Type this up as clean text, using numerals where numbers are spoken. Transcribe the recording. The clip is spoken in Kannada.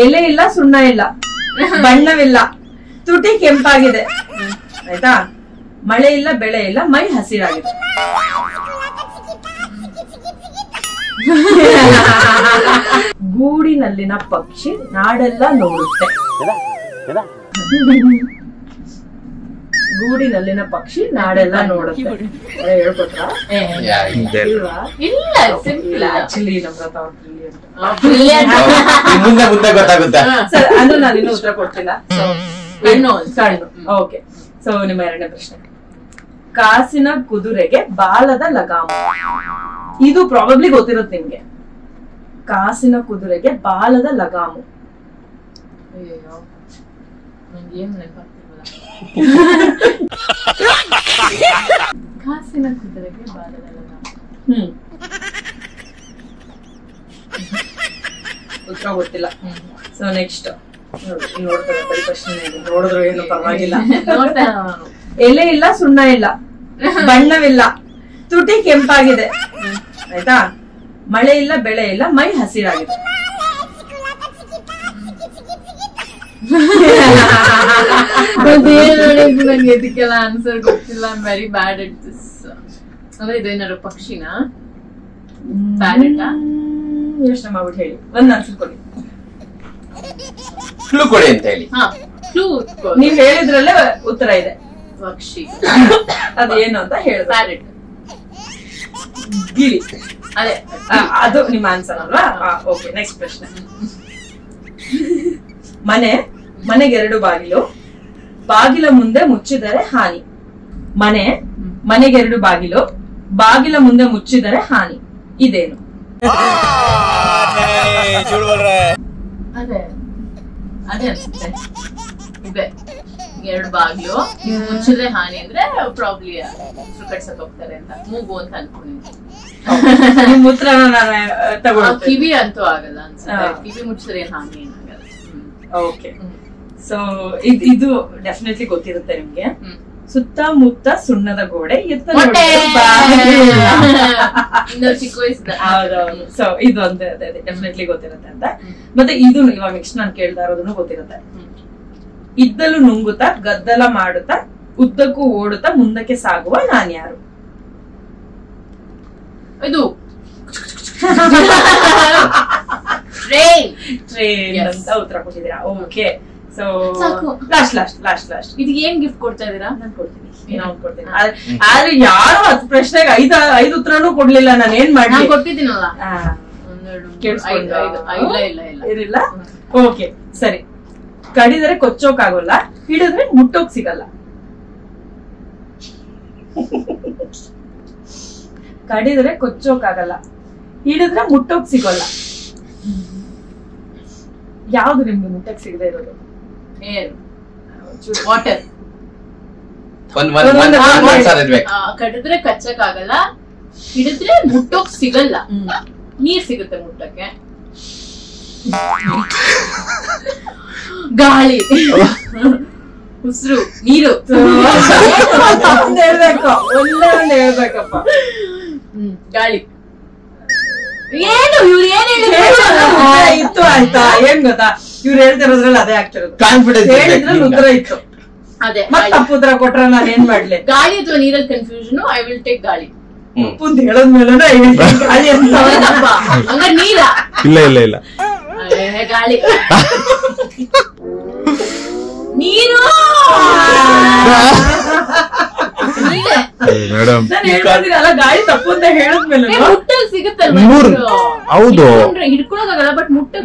ಎಲೆ ಇಲ್ಲ, ಸುಣ್ಣ ಇಲ್ಲ, ಬಣ್ಣವಿಲ್ಲ, ತುಟಿ ಕೆಂಪಾಗಿದೆ. ಆಯ್ತಾ? ಮಳೆ ಇಲ್ಲ, ಬೆಳೆ ಇಲ್ಲ, ಮೈ ಹಸಿರಾಗಿದೆ. ಗೂಡಿನಲ್ಲಿನ ಪಕ್ಷಿ ನಾಡೆಲ್ಲ ನೋಡುತ್ತೆ. ಗೂಡಿನಲ್ಲಿನ ಪಕ್ಷಿ ನಾಡೆಲ್ಲ ನೋಡುತ್ತೆ. ಹೇಳ್ಕೊಟ್ರಾ? ಇಲ್ಲ, ಸಿಂಪಲ್. ಆಕ್ಚುಲಿ ನಮ್ರತ ಮುಂದೆ ಗೊತ್ತಾಗುತ್ತೆ. ಸರ್, ಅಂದ್ರೆ ನಾನು ಇನ್ನೂ ಉತ್ತರ ಕೊಡ್ತಿಲ್ಲ. ಕಣ್ಣು. ಓಕೆ. ಸೊ ನಿಮ್ಮ ಎರಡನೇ ಪ್ರಶ್ನೆ, ಕಾಸಿನ ಕುದುರೆಗೆ ಬಾಲದ ಲಗಾಮು. ಇದು ಪ್ರಾಬಬ್ಲಿ ಗೊತ್ತಿರುತ್ತೆ ನಿಮ್ಗೆ. ಕಾಸಿನ ಕುದುರೆಗೆ ಬಾಲದ ಲಗಾಮು. ಕಾಸಿನ ಕುದುರೆಗೆ ಬಾಲದ ಲಗಾಮು. ಉತ್ತರ ಗೊತ್ತಿಲ್ಲ. ಸೊ ನೆಕ್ಸ್ಟ್ ನೋಡ್ತಾರೆ, ಬರೀ ಪ್ರಶ್ನೆ ನೋಡಿದ್ರು ಏನು ಪರವಾಗಿಲ್ಲ. ಎಲೆ ಇಲ್ಲ, ಸುಣ್ಣ ಇಲ್ಲ, ಬಣ್ಣವಿಲ್ಲ, ತುಟಿ ಕೆಂಪಾಗಿದೆ. ಆಯ್ತಾ? ಮಳೆ ಇಲ್ಲ, ಬೆಳೆ ಇಲ್ಲ, ಮೈ ಹಸಿರಾಗಿದೆ. ನಂಗೆ ಇದಕ್ಕೆಲ್ಲ ಆನ್ಸರ್ ಗೊತ್ತಿಲ್ಲ. I am very bad at this. ಅಂದ್ರೆ ಇದೇನಾದ್ರು ಪಕ್ಷಿನ? ಪ್ಯಾರೆಟಾ? ಯೋಚನೆ ಮಾಡ್ಬಿಟ್ಟು ಹೇಳಿ, ಒಂದ್ ಆನ್ಸರ್ ಕೊಡಿ. ಕ್ಲೂ ಕೊಡಿ ಅಂತ ಹೇಳಿ. ನೀವ್ ಹೇಳಿದ್ರಲ್ಲೇ ಉತ್ತರ ಇದೆ. ಪಕ್ಷಿ ಅದೇನು ಅಂತ ಹೇಳಿ. ಪ್ಯಾರೆಟ್, ಗಿಳಿ. ಅದೇ ಅದು ನಿಮ್ಮ ಆನ್ಸರ್ ಅಲ್ವಾ? ಓಕೆ. ನೆಕ್ಸ್ಟ್ ಪ್ರಶ್ನೆ. ಮನೆಗೆರಡು ಬಾಗಿಲು, ಬಾಗಿಲ ಮುಂದೆ ಮುಚ್ಚಿದರೆ ಹಾನಿ. ಮನೆಗೆರಡು ಬಾಗಿಲು, ಬಾಗಿಲ ಮುಂದೆ ಮುಚ್ಚಿದರೆ ಹಾನಿ. ಇದೇನು? ಅದೇ ಅನ್ಸುತ್ತೆ. ಇದೆ ಎರಡು ಬಾಗ್ಲು, ಮುಚ್ಚಿದ್ರೆ ಹಾನಿ ಅಂದ್ರೆ ಪ್ರಾಬ್ಲಿ ಕಟ್ಸಕ್ ಹೋಗ್ತಾರೆ ಅಂತ, ಮೂಗು ಅಂತ ಅನ್ಕೊಂಡಿದ್ದೀನಿ. ನಿಮ್ ಉತ್ತರನ ನಾನು ತಗೊಳ್ತೀನಿ. ಕಿವಿ ಅಂತೂ ಆಗಲ್ಲ ಅನ್ಸುತ್ತೆ. ಕಿವಿ ಮುಚ್ಚಿದ್ರೆ ಏನ್ ಹಾನಿ ಏನಾಗಲ್ಲ. ಓಕೆ. ಸೊ ಇದು ಡೆಫಿನೆಟ್ಲಿ ಗೊತ್ತಿರುತ್ತೆ ನಿಮ್ಗೆ. ಸುತ್ತಮುತ್ತ ಸುಣ್ಣದ ಗೋಡೆ, ಎತ್ತ ಚಿಕ್ಕ ವಯಸ್ಸಿದ. ಹೌದೌದು. ಸೊ ಇದು ಅಂತ ಡೆಫಿನೆಟ್ಲಿ ಗೊತ್ತಿರುತ್ತೆ ಅಂತ. ಮತ್ತೆ ಇದು ಇವಾಗ ನೆಕ್ಸ್ಟ್ ನಾನು ಕೇಳ್ತಾ ಇರೋದನ್ನು ಗೊತ್ತಿರುತ್ತೆ. ಇದ್ದಲು ನುಂಗುತ್ತಾ, ಗದ್ದಲ ಮಾಡುತ್ತಾ, ಉದ್ದಕ್ಕೂ ಓಡುತ್ತಾ, ಮುಂದಕ್ಕೆ ಸಾಗುವ ನಾನ್ಯಾರು? ಇದು ಟ್ರೈನ್ ಅಂತ ಉತ್ತರ ಕೊಟ್ಟಿದ್ದೀರಾ. ಓಕೆ. ಸೊ ಲಾಸ್ಟ್ ಇದಕ್ಕೆ ಏನ್ ಗಿಫ್ಟ್ ಕೊಡ್ತಾ ಇದೀರಾ? ನಾನು ಕೊಡ್ತೀನಿ. ಆದ್ರೆ ಯಾರು 10 ಪ್ರಶ್ನೆಗೆ 5 ಉತ್ತರನೂ ಕೊಡ್ಲಿಲ್ಲ. ನಾನು ಏನ್ ಮಾಡಿ ಕೊಟ್ಟಿದ್ದೀನಲ್ಲ. ಇರಿಲ್ಲ. ಓಕೆ, ಸರಿ. ಕಡಿದರೆ ಕೊಚ್ಚೋಕಾಗಲ್ಲ, ಹಿಡಿದ್ರೆ ಮುಟ್ಟೋಕ್ ಸಿಗಲ್ಲ. ಕಡಿದ್ರೆ ಕೊಚ್ಚೋಕಾಗಲ್ಲ, ಹಿಡಿದ್ರೆ ಮುಟ್ಟೋಕ್ ಸಿಗಲ್ಲ. ಯಾವ್ದು ನಿಮ್ಗೆ ಮುಟ್ಟಕ್ ಸಿಗದೆ ಇರೋದು? Air, water. ಕಡಿದ್ರೆ ಕಚ್ಚಕ್ ಆಗಲ್ಲ, ಹಿಡಿದ್ರೆ ಮುಟ್ಟೋಕ್ ಸಿಗಲ್ಲ, ನೀರ್ ಸಿಗುತ್ತೆ ಮುಟ್ಟಕ್ಕೆ. ಗಾಳಿ, ಉಸಿರು, ನೀರು. ಹೇಳ್ಬೇಕು, ಒಳ್ಳೆ ಹೇಳ್ಬೇಕಪ್ಪ. ಗಾಳಿ. ಏನು ಇವ್ರು ಏನ್ ಇತ್ತು ಆಯ್ತಾ? ಏನ್ ಗೊತ್ತಾ, ಇವ್ರು ಹೇಳ್ತಿರೋದ್ರಲ್ಲಿ ಅದೇ ಆಗ್ತಿರೋದು. ಕಾನ್ಫಿಡೆನ್ಸ್ ಹೇಳಿದ್ರಲ್ಲಿ ಉತ್ತರ ಇತ್ತು. ಅದೇ ಮತ್ತೆ ತಪ್ಪು ಉತ್ತರ ಕೊಟ್ರೆ ನಾನು ಏನ್ ಮಾಡ್ಲಿ? ಗಾಳಿ ಅಥವಾ ನೀರಲ್ಲಿ ಕನ್ಫ್ಯೂಷನ್. ಐ ವಿಲ್ ಟೇಕ್ ಗಾಳಿ. ಅಂತ ಹೇಳದ್ಮೇಲೆ ಗಾಳಿ ಅಂತ. ಹಂಗ ನೀರ? ಇಲ್ಲ ಗಾಳಿ. ನೀರು. ಮೇಡಮ್ ನಾನು ಹೇಳ್ತಿದ್ದೀನಿ ಅಲ್ಲ, ಗಾಳಿ ತಪ್ಪು ಅಂತ ಹೇಳದ್ಮೇಲೆ ಮುಟ್ಟಲ್ ಸಿಗುತ್ತಲ್ವ? ಹೌದು ಹಿಡ್ಕೊಳಕ್ಕಾಗಲ್ಲ, ಬಟ್ ಮುಟ್ಟಲ್